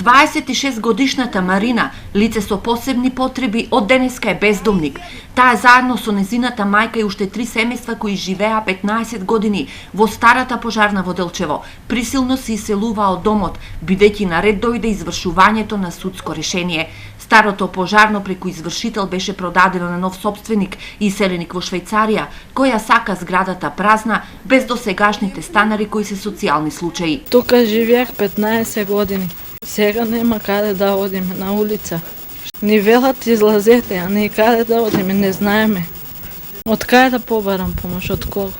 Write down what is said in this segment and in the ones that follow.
26-годишната Марина, лице со посебни потреби, од денеска е бездомник. Таа заедно со незината мајка и уште 3 семејства кои живеа 15 години во старата пожарна во Делчево, присилно се иселуваа од домот, бидејќи наред дојде извршувањето на судско решение. Старото пожарно преку извршител беше продадено на нов собственик и иселеник во Швајцарија, која сака зградата празна, без досегашните станари кои се социјални случаи. Тука живеах 15 години. Сега нема каде да одиме на улица. Ни велат излазете, а ни каде да одиме, не знаеме. Од каде да побарам помош, од кого?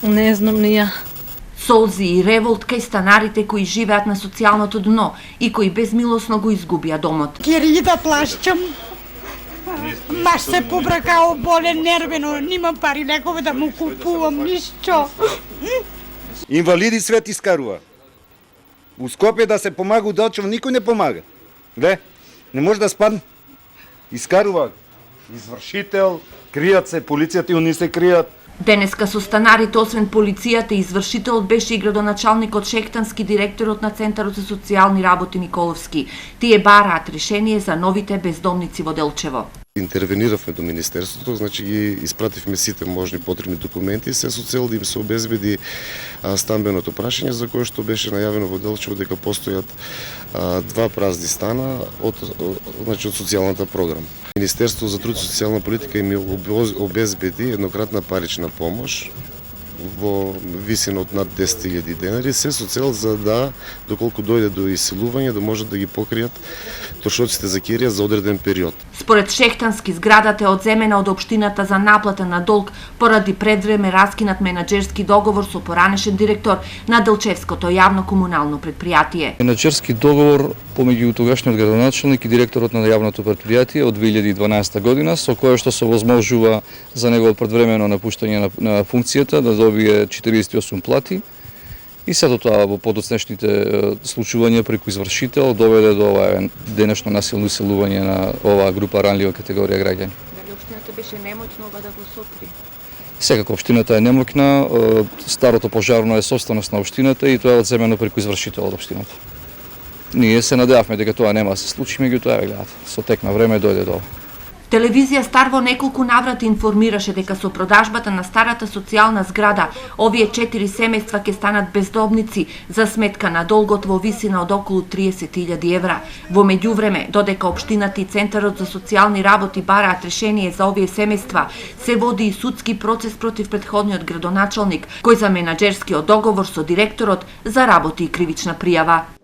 Не знам ни ја. Солзи и револт кај станарите кои живеат на социјалното дно и кои безмилосно го изгубија домот. Кери да плашчам. Маш се побракао, болен, нервено, нимам пари лекови да му купувам, ништо. Инвалиди свет искарува. У Скопје да се помага, у Делчево никој не помага. Гле, не може да спадне. Искарува извршител, кријат се, полицијата и они се кријат. Денеска со станарите, освен полицијата и извршителот, беше и градоначалникот Шехтански, директорот на Центарот за социјални работи Николовски. Тие бараат решение за новите бездомници во Делчево. Интервениравме до Министерството, значи ги испративме сите можни потребни документи, се со цел да им се обезбеди стамбеното прашање, за кое што беше најавено во Делчево дека постојат 2 празни стана од социјалната програма. Министерството за труд и социјална политика им обезбеди еднократна парична помош во висина од над 10.000 денари, се со цел за да, доколку дојде до иселување, да можат да ги покријат трошоците за кирија за одреден период. Според Шехтански, зградата е одземена од општината за наплата на долг поради предвреме раскинат менаџерски договор со поранешен директор на Делчевското јавно комунално предпријатие. Менаџерски договор помеѓу тогашниот градоначалник и директорот на јавното предпријатие од 2012 година, со кое што се возможува за негово предвремено напуштање на функцијата да добие 48 плати. И сето тоа во подоцнешните случувања преку извршител доведе до ова денешно насилно иселување на оваа група ранлива категорија граѓани. Дали општината беше немоќна ова да го сотри? Секако општината е немоќна, старото пожарно е собственост на општината и тоа е одземено преку извршител од општината. Ние се надевавме дека тоа нема да се случи, меѓутоа гледате, со тек на време дојде до ова. Телевизија Стар во неколку наврати информираше дека со продажбата на старата социјална зграда, овие 4 семејства ќе станат бездомници за сметка на долгот во висина од околу 30.000 евра. Во меѓувреме, додека општината и Центарот за социјални работи бараат решение за овие семејства, се води и судски процес против претходниот градоначалник, кој за менаџерскиот договор со директорот заработи и кривична пријава.